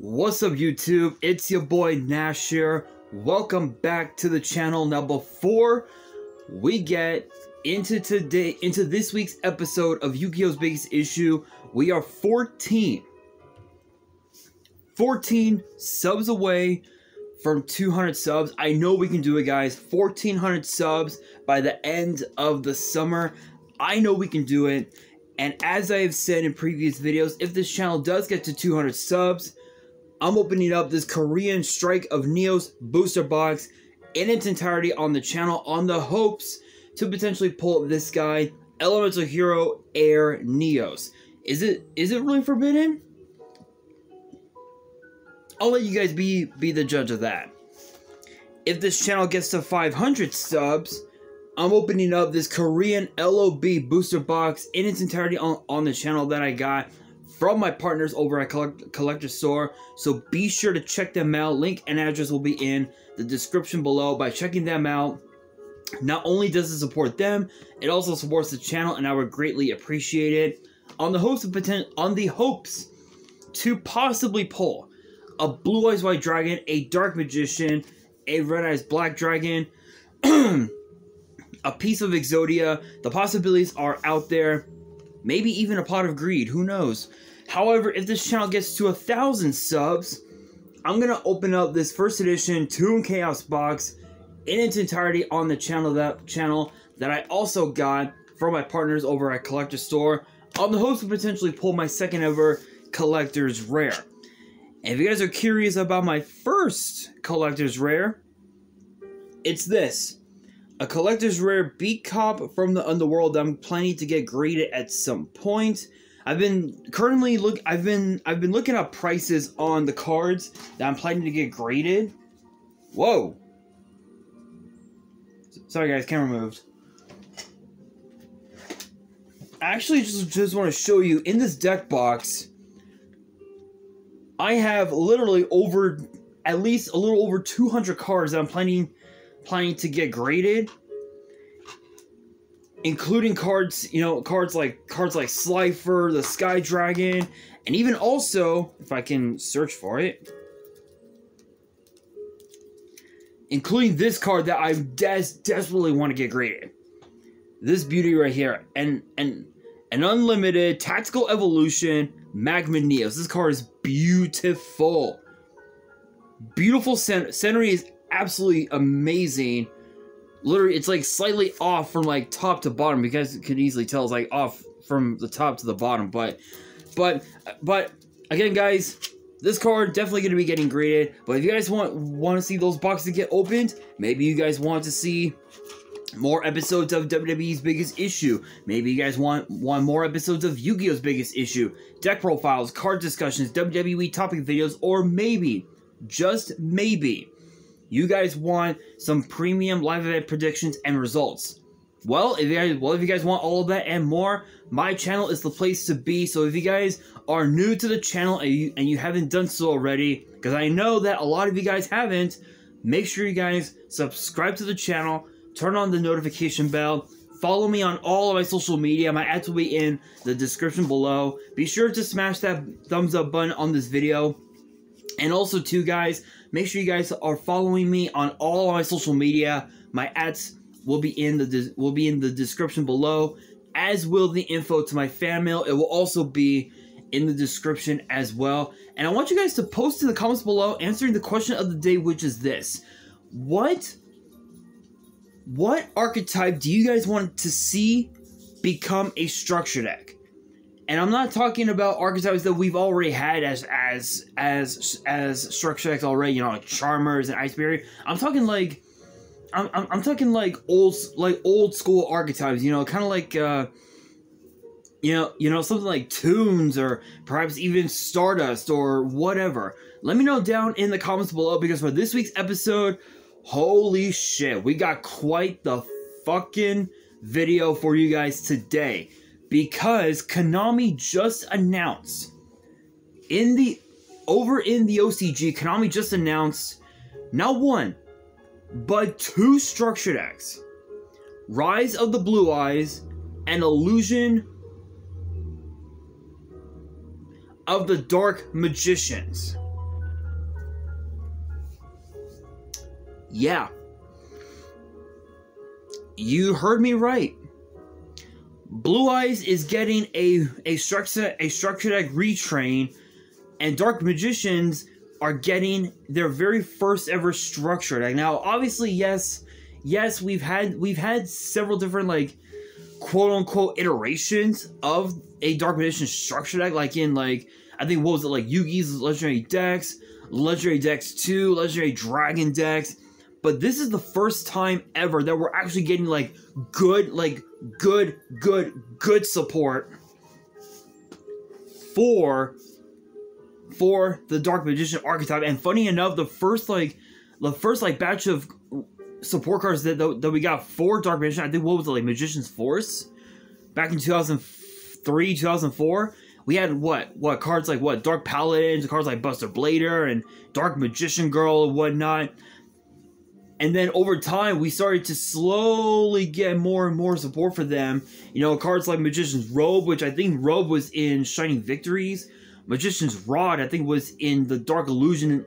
What's up, YouTube? It's your boy Nash here. Welcome back to the channel. Now, before we get into this week's episode of Yu-Gi-Oh's Biggest Issue, we are 14 subs away from 200 subs. I know we can do it, guys. 1,400 subs by the end of the summer. I know we can do it. And as I have said in previous videos, if this channel does get to 200 subs, I'm opening up this Korean Strike of Neos booster box in its entirety on the channel on the hopes to potentially pull this guy, Elemental Hero Air Neos. Is it really forbidden? I'll let you guys be the judge of that. If this channel gets to 500 subs, I'm opening up this Korean LOB booster box in its entirety on the channel that I got from my partners over at Collector Store. So be sure to check them out. Link and address will be in the description below. By checking them out, not only does it support them, it also supports the channel, and I would greatly appreciate it. On the hopes to possibly pull a Blue Eyes White Dragon, a Dark Magician, a Red Eyes Black Dragon, a piece of Exodia. The possibilities are out there. Maybe even a Pot of Greed, who knows? However, if this channel gets to 1,000 subs, I'm going to open up this first edition Toon Chaos box in its entirety on the channel that I also got from my partners over at Collector Store, on the hopes to potentially pull my second ever Collector's Rare. And if you guys are curious about my first Collector's Rare, it's this. A Collector's Rare Beat Cop from the Underworld that I'm planning to get graded at some point. I've been looking up prices on the cards that I'm planning to get graded. Whoa. Sorry guys, camera moved. I actually just want to show you, in this deck box, I have literally at least a little over 200 cards that I'm planning to get graded, including cards, cards like Slifer, the Sky Dragon, and even also, if I can search for it, including this card that I desperately want to get graded. This beauty right here, and an unlimited Tactical Evolution Magma Neos. This card is beautiful. Beautiful scenery is absolutely amazing. Literally, it's like slightly off from like top to bottom, because you can easily tell it's like off from the top to the bottom. But again, guys, this card definitely going to be getting graded. But if you guys want to see those boxes get opened, maybe you guys want to see more episodes of WWE's Biggest Issue. Maybe you guys want more episodes of Yu-Gi-Oh's Biggest Issue, deck profiles, card discussions, WWE topic videos, or maybe, just maybe, you guys want some premium live event predictions and results. Well, if you guys want all of that and more, my channel is the place to be. So if you guys are new to the channel and you haven't done so already, because I know that a lot of you guys haven't, make sure you guys subscribe to the channel, turn on the notification bell, follow me on all of my social media. My ads will be in the description below. Be sure to smash that thumbs up button on this video. And also, too, guys, make sure you guys are following me on all of my social media. My ads will be in the description below, as will the info to my fan mail. It will also be in the description as well. And I want you guys to post in the comments below answering the question of the day, which is this: What archetype do you guys want to see become a structure deck? And I'm not talking about archetypes that we've already had as structure decks already, like Charmers and Ice Berry. I'm talking like I'm talking like old school archetypes, kind of like something like Toons, or perhaps even Stardust or whatever. Let me know down in the comments below, because for this week's episode, holy shit, we got quite the fucking video for you guys today. Because Konami just announced, over in the OCG, Konami just announced not one, but two structure decks. Rise of the Blue Eyes and Illusion of the Dark Magicians. Yeah. You heard me right. Blue Eyes is getting a structure deck retrain, and Dark Magicians are getting their very first ever structure deck. Now, obviously, yes, we've had several different, like, quote unquote iterations of a Dark Magician structure deck, like in, like, I think, what was it, like Yugi's Legendary Decks, Legendary Decks 2, Legendary Dragon Decks. But this is the first time ever that we're actually getting, like, good support for the Dark Magician archetype. And funny enough, the first batch of support cards that we got for Dark Magician, I think, what was it, like Magician's Force back in 2003, 2004. We had what cards like what Dark Paladins, cards like Buster Blader and Dark Magician Girl and whatnot. And then over time, we started to slowly get more and more support for them. You know, cards like Magician's Robe, which I think Robe was in Shining Victories. Magician's Rod, I think, was in the Dark Illusion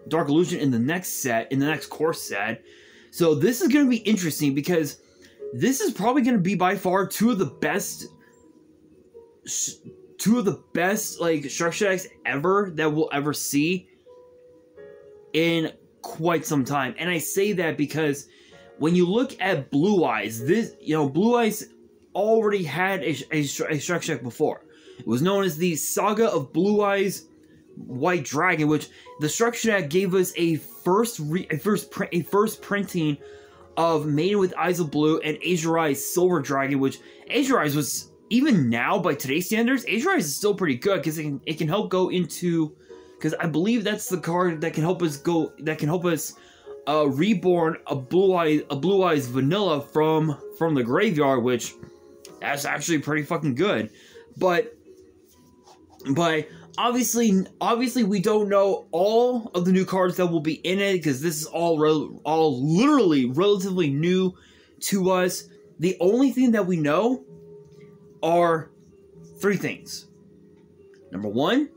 in the next set, in the next core set. So this is going to be interesting because this is probably going to be by far two of the best like structure decks ever that we'll ever see in quite some time. And I say that because when you look at Blue Eyes, Blue Eyes already had a structure deck before. It was known as the Saga of Blue Eyes White Dragon, which the structure deck gave us a first printing of Maiden with Eyes of Blue and Azure Eyes Silver Dragon, which Azure Eyes was, even now by today's standards, Azure Eyes is still pretty good because it can help go into, because I believe that's the card that can help us reborn a Blue Eyes Vanilla from the graveyard, which that's actually pretty fucking good. But obviously we don't know all of the new cards that will be in it because this is all literally relatively new to us. The only thing that we know are three things. Number one,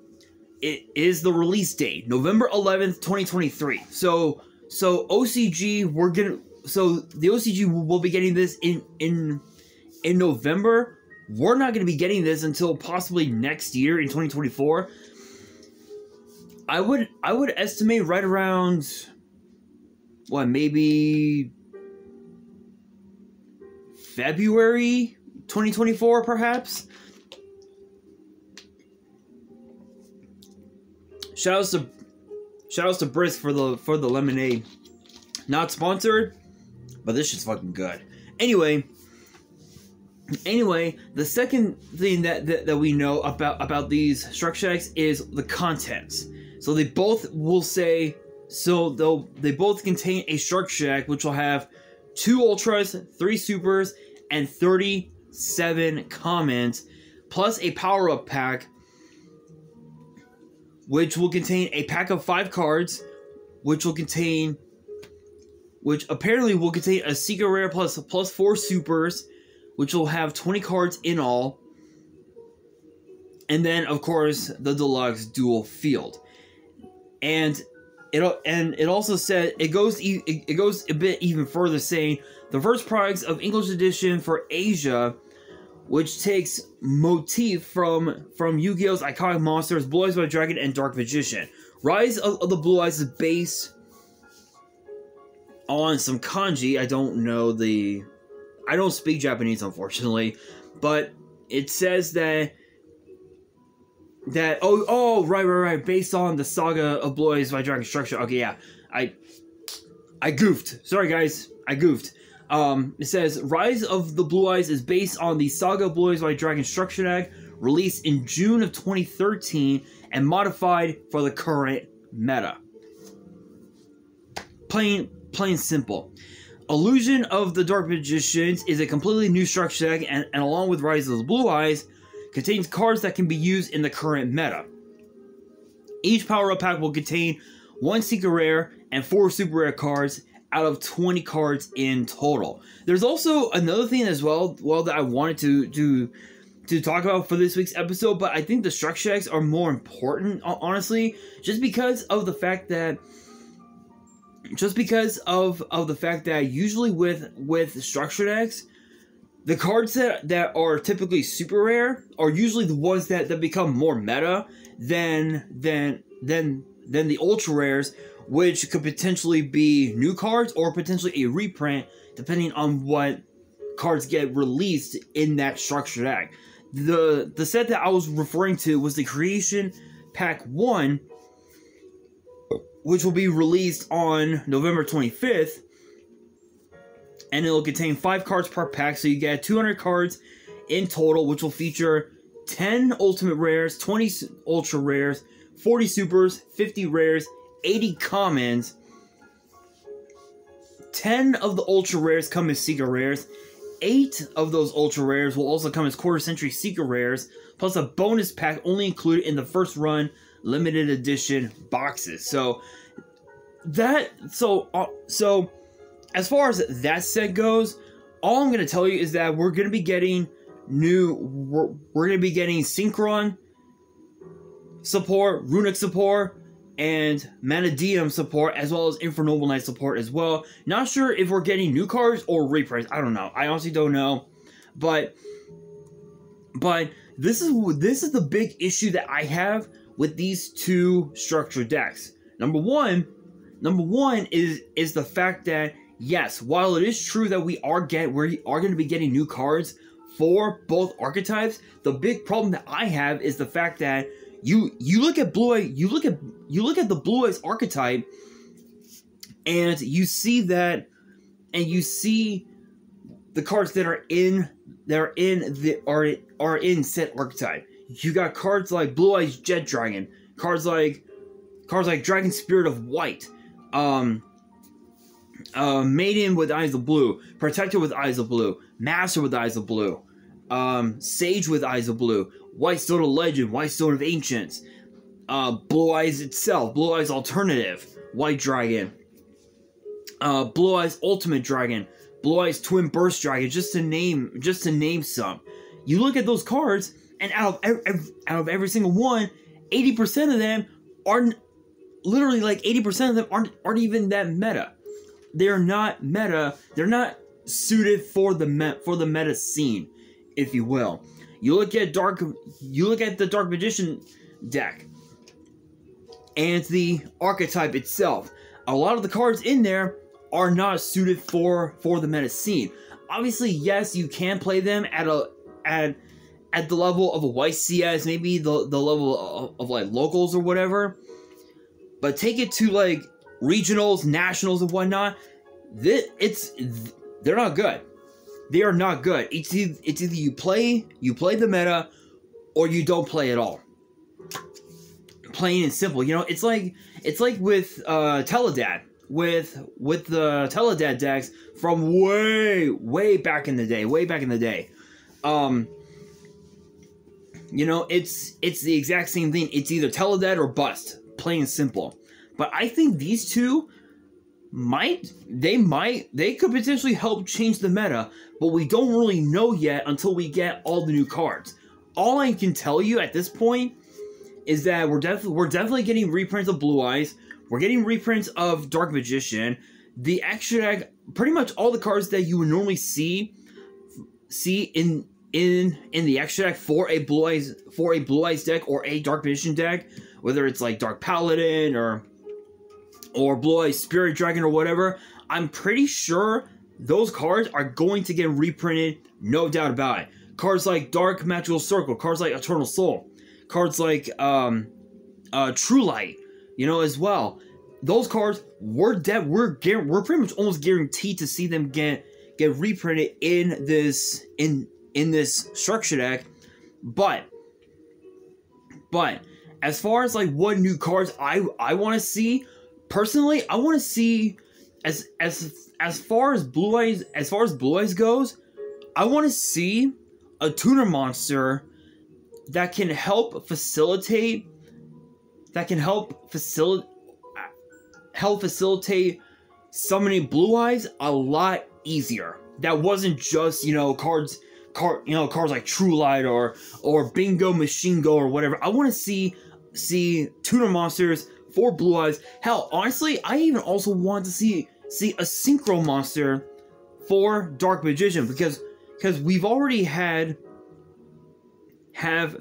it is the release date, November 11th, 2023. So OCG, the OCG will be getting this in November. We're not going to be getting this until possibly next year in 2024. I would estimate right around maybe February 2024, perhaps. Shoutouts to Brisk for the lemonade. Not sponsored, but this shit's fucking good. Anyway, the second thing that we know about these structure decks is the contents. So they both will say, they both contain a structure deck which will have 2 ultras, 3 supers, and 37 commons, plus a power-up pack, which will contain a pack of 5 cards, which apparently will contain a secret rare plus 4 supers, which will have 20 cards in all, and then of course the deluxe dual field. And it also said it goes a bit even further, saying the first products of English edition for Asia, which takes motif from Yu-Gi-Oh's iconic monsters Blue Eyes White Dragon and Dark Magician. Rise of the Blue Eyes is based on some kanji. I don't speak Japanese, unfortunately, but it says that right, based on the Saga of Blue Eyes White Dragon structure. Okay, yeah, I goofed. Sorry, guys, I goofed. It says Rise of the Blue Eyes is based on the Saga of Blue Eyes White Dragon structure deck, released in June of 2013 and modified for the current meta. Plain simple. Illusion of the Dark Magicians is a completely new structure deck, and along with Rise of the Blue Eyes, contains cards that can be used in the current meta. Each power-up pack will contain 1 secret rare and 4 super rare cards out of 20 cards in total. There's also another thing as well that I wanted to talk about for this week's episode, but I think the structure decks are more important, honestly, just because of the fact that just because of the fact that usually with structure decks, the cards that are typically super rare are usually the ones that become more meta than the ultra rares, which could potentially be new cards or potentially a reprint, depending on what cards get released in that structure deck. The set that I was referring to was the Creation Pack 1, which will be released on November 25th, and it'll contain 5 cards per pack, so you get 200 cards in total, which will feature 10 ultimate rares, 20 ultra rares, 40 supers, 50 rares, 80 commons. 10 of the ultra rares come as secret rares. 8 of those ultra rares will also come as quarter century secret rares, plus a bonus pack only included in the first run limited edition boxes. So as far as that set goes, all I'm going to tell you is that we're going to be getting we're going to be getting Synchron support, Runic support, and Manadium support, as well as Infernoble Knight support as well. Not sure if we're getting new cards or reprints. I don't know. I honestly don't know. But this is the big issue that I have with these two structured decks. Number one is the fact that, yes, while it is true that we are going to be getting new cards for both archetypes, the big problem that I have is the fact that you look at Blue Eye, you look at the Blue Eyes archetype, and you see the cards that are in said archetype. You got cards like Blue Eyes Jet Dragon, cards like Dragon Spirit of White, Maiden with Eyes of Blue, Protector with Eyes of Blue, Master with Eyes of Blue, Sage with Eyes of Blue, White Stone of Legend, White Stone of Ancients, Blue Eyes itself, Blue Eyes Alternative, White Dragon, Blue Eyes Ultimate Dragon, Blue Eyes Twin Burst Dragon, just to name some. You look at those cards, and out of every single one, 80% of them aren't literally like 80% of them aren't even that meta. They're not meta. They're not suited for the meta scene, if you will. You look at the Dark Magician deck and the archetype itself. A lot of the cards in there are not suited for the meta scene. Obviously, yes, you can play them at the level of a YCS, maybe the level of like locals or whatever. But take it to like regionals, nationals, and whatnot. They're not good. They are not good. It's either you play the meta, or you don't play at all. Plain and simple. You know, it's like with Teledad, with the Teledad decks from way back in the day. You know, it's the exact same thing. It's either Teledad or bust. Plain and simple. But I think these two they could potentially help change the meta, but we don't really know yet until we get all the new cards. All I can tell you at this point is that we're definitely getting reprints of Blue Eyes. We're getting reprints of Dark Magician. The extra deck, pretty much all the cards that you would normally see in the extra deck for a Blue Eyes deck or a Dark Magician deck, whether it's like Dark Paladin or Blue Eyes Spirit Dragon or whatever, I'm pretty sure those cards are going to get reprinted, no doubt about it. Cards like Dark Magical Circle, cards like Eternal Soul, cards like True Light, you know, as well. Those cards, we're pretty much almost guaranteed to see them get reprinted in this structure deck. But as far as like what new cards I want to see, personally, I want to see as far as Blue Eyes goes, I want to see a tuner monster that can help facilitate summoning Blue Eyes a lot easier. That wasn't just, you know, cards like True Light or Bingo Machine Go or whatever. I want to see tuner monsters for Blue Eyes. Hell, honestly, I even also want to see a Synchro monster for Dark Magician, because we've already have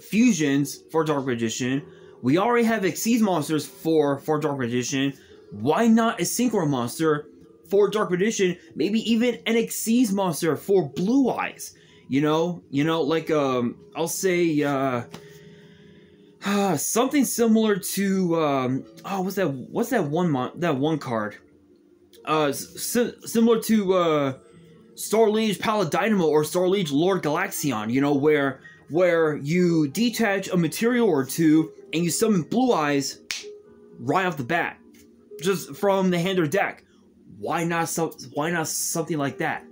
fusions for Dark Magician. We already have Xyz monsters for Dark Magician. Why not a Synchro monster for Dark Magician? Maybe even an Xyz monster for Blue Eyes. You know, like I'll say something similar to what's that one card? Similar to Star Liege Paladynamo or Star Liege Lord Galaxion. You know, where you detach a material or two and you summon Blue Eyes right off the bat, just from the hand or deck. Why not something like that?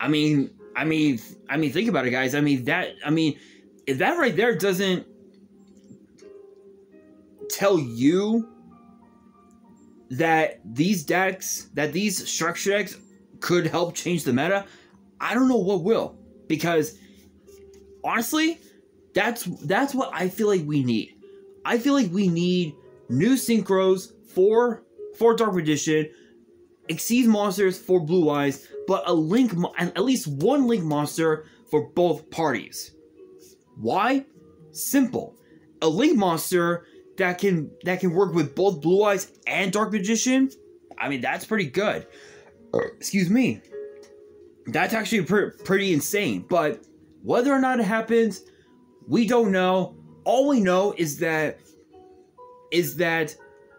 I mean, think about it, guys. If that right there doesn't tell you that these structure decks could help change the meta, I don't know what will. Because honestly, that's what I feel like we need. I feel like we need new synchros for Dark Magician, Xyz monsters for Blue Eyes, but at least one Link monster for both parties. Why? Simple. A Link monster that can work with both Blue Eyes and Dark Magician. I mean, that's pretty good. Excuse me. That's actually pretty insane. But whether or not it happens, we don't know. All we know is that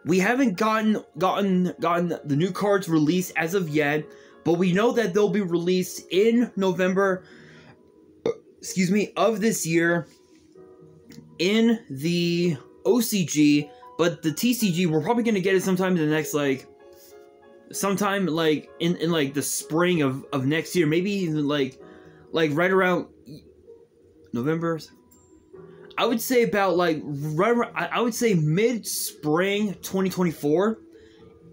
we haven't gotten the new cards released as of yet, but we know that they'll be released in November, of this year in the OCG, but the TCG, we're probably going to get it sometime in the next, sometime in the spring of next year, maybe even like right around November. I would say about I would say mid-spring 2024.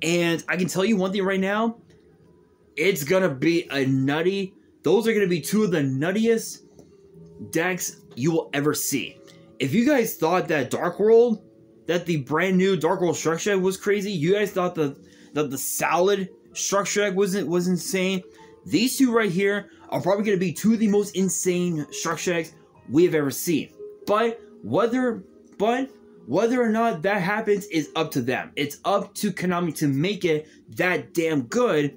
And I can tell you one thing right now, it's gonna be a nutty. Those are gonna be two of the nuttiest decks you will ever see. If you guys thought that the brand new Dark World structure deck was crazy, you guys thought that the Salad structure deck was insane, these two right here are probably gonna be two of the most insane structure decks we have ever seen. But whether or not that happens is up to them. It's up to Konami to make it that damn good,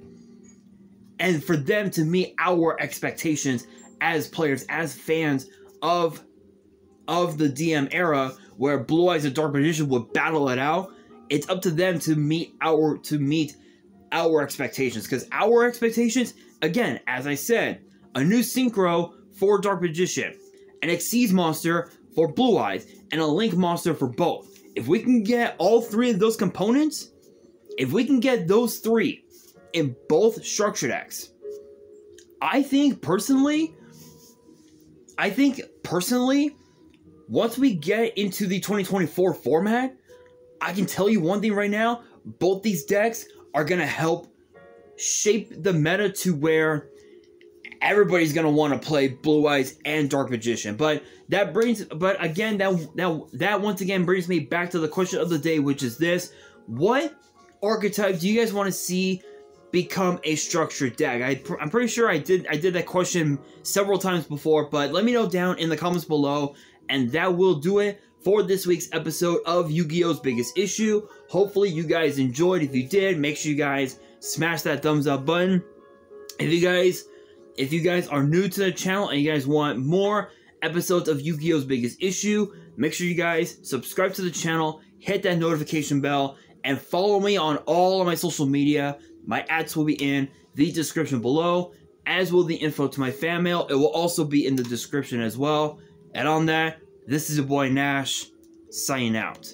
and for them to meet our expectations as players, as fans of the DM era, where Blue Eyes and Dark Magician would battle it out. It's up to them to meet our expectations, because our expectations, again, as I said, a new synchro for Dark Magician, an Xyz monster for Blue Eyes, and a Link monster for both. If we can get all three of those components, if we can get those three in both structure decks, I think personally, once we get into the 2024 format, I can tell you one thing right now, both these decks are going to help shape the meta to where everybody's going to want to play Blue Eyes and Dark Magician. But again, that once again brings me back to the question of the day, which is this: what archetype do you guys want to see become a structured deck? I'm pretty sure I did that question several times before, but let me know down in the comments below, and that will do it for this week's episode of Yu-Gi-Oh's Biggest Issue. Hopefully you guys enjoyed. If you did, make sure you guys smash that thumbs up button. If you guys are new to the channel and you guys want more episodes of Yu-Gi-Oh's Biggest Issue, make sure you guys subscribe to the channel, hit that notification bell, and follow me on all of my social media. My ads will be in the description below, as will the info to my fan mail. It will also be in the description as well. And on that, this is your boy Nash, signing out.